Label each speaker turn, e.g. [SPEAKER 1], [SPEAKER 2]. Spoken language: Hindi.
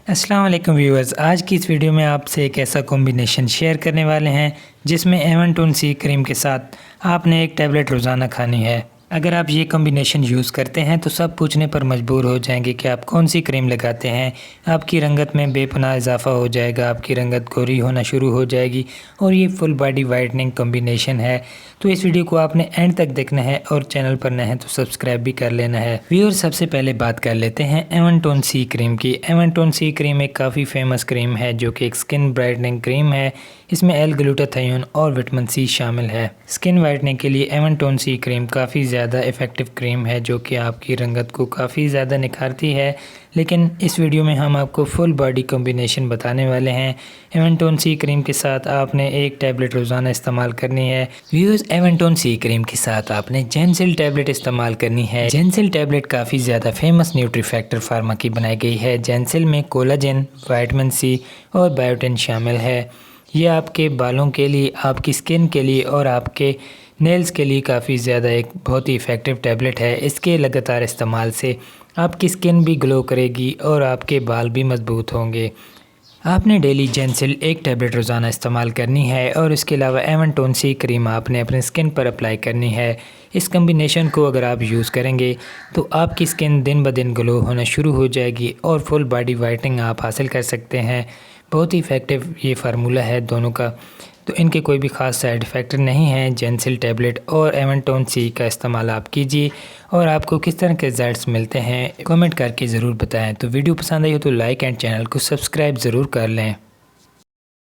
[SPEAKER 1] अस्सलाम वालेकुम व्यूअर्स। आज की इस वीडियो में आपसे एक ऐसा कॉम्बिनेशन शेयर करने वाले हैं जिसमें एवनटोन सी क्रीम के साथ आपने एक टैबलेट रोज़ाना खानी है। अगर आप ये कॉम्बिनेशन यूज़ करते हैं तो सब पूछने पर मजबूर हो जाएंगे कि आप कौन सी क्रीम लगाते हैं। आपकी रंगत में बेपनाह इजाफा हो जाएगा, आपकी रंगत गोरी होना शुरू हो जाएगी और ये फुल बॉडी वाइटनिंग कॉम्बिनेशन है। तो इस वीडियो को आपने एंड तक देखना है और चैनल पर नए हैं तो सब्सक्राइब भी कर लेना है। व्यूअर्स, सबसे पहले बात कर लेते हैं एवनटोन सी क्रीम की। एवनटोन सी क्रीम एक काफ़ी फेमस क्रीम है जो कि एक स्किन ब्राइटनिंग क्रीम है। इसमें एल ग्लूटाथायोन और विटामिन सी शामिल है। स्किन वाइटनिंग के लिए एवनटोन सी क्रीम काफ़ी ज़्यादा इफ़ेक्टिव क्रीम है जो कि आपकी रंगत को काफ़ी ज़्यादा निखारती है। लेकिन इस वीडियो में हम आपको फुल बॉडी कॉम्बिनेशन बताने वाले हैं। एवनटोन सी क्रीम के साथ आपने एक टैबलेट रोज़ाना इस्तेमाल करनी है। व्यूअर्स, एवनटोन सी क्रीम के साथ आपने जेंसिल टैबलेट इस्तेमाल करनी है। जेंसिल टैबलेट काफ़ी ज़्यादा फेमस न्यूट्रीफैक्टर फार्मा की बनाई गई है। जेंसिल में कोलाजन, विटामिन सी और बायोटिन शामिल है। ये आपके बालों के लिए, आपकी स्किन के लिए और आपके नेल्स के लिए काफ़ी ज़्यादा एक बहुत ही इफ़ेक्टिव टैबलेट है। इसके लगातार इस्तेमाल से आपकी स्किन भी ग्लो करेगी और आपके बाल भी मजबूत होंगे। आपने डेली जेंसिल एक टैबलेट रोज़ाना इस्तेमाल करनी है और इसके अलावा एवनटोन सी क्रीम आपने अपने स्किन पर अप्लाई करनी है। इस कम्बिनेशन को अगर आप यूज़ करेंगे तो आपकी स्किन दिन ब दिन ग्लो होना शुरू हो जाएगी और फुल बॉडी वाइटनिंग आप हासिल कर सकते हैं। बहुत ही इफ़ेक्टिव ये फार्मूला है दोनों का, तो इनके कोई भी ख़ास साइड इफ़ेक्ट नहीं है। जेंसिल टैबलेट और एवनटोन सी का इस्तेमाल आप कीजिए और आपको किस तरह के रिजल्ट्स मिलते हैं कमेंट करके ज़रूर बताएं। तो वीडियो पसंद आई हो तो लाइक एंड चैनल को सब्सक्राइब ज़रूर कर लें।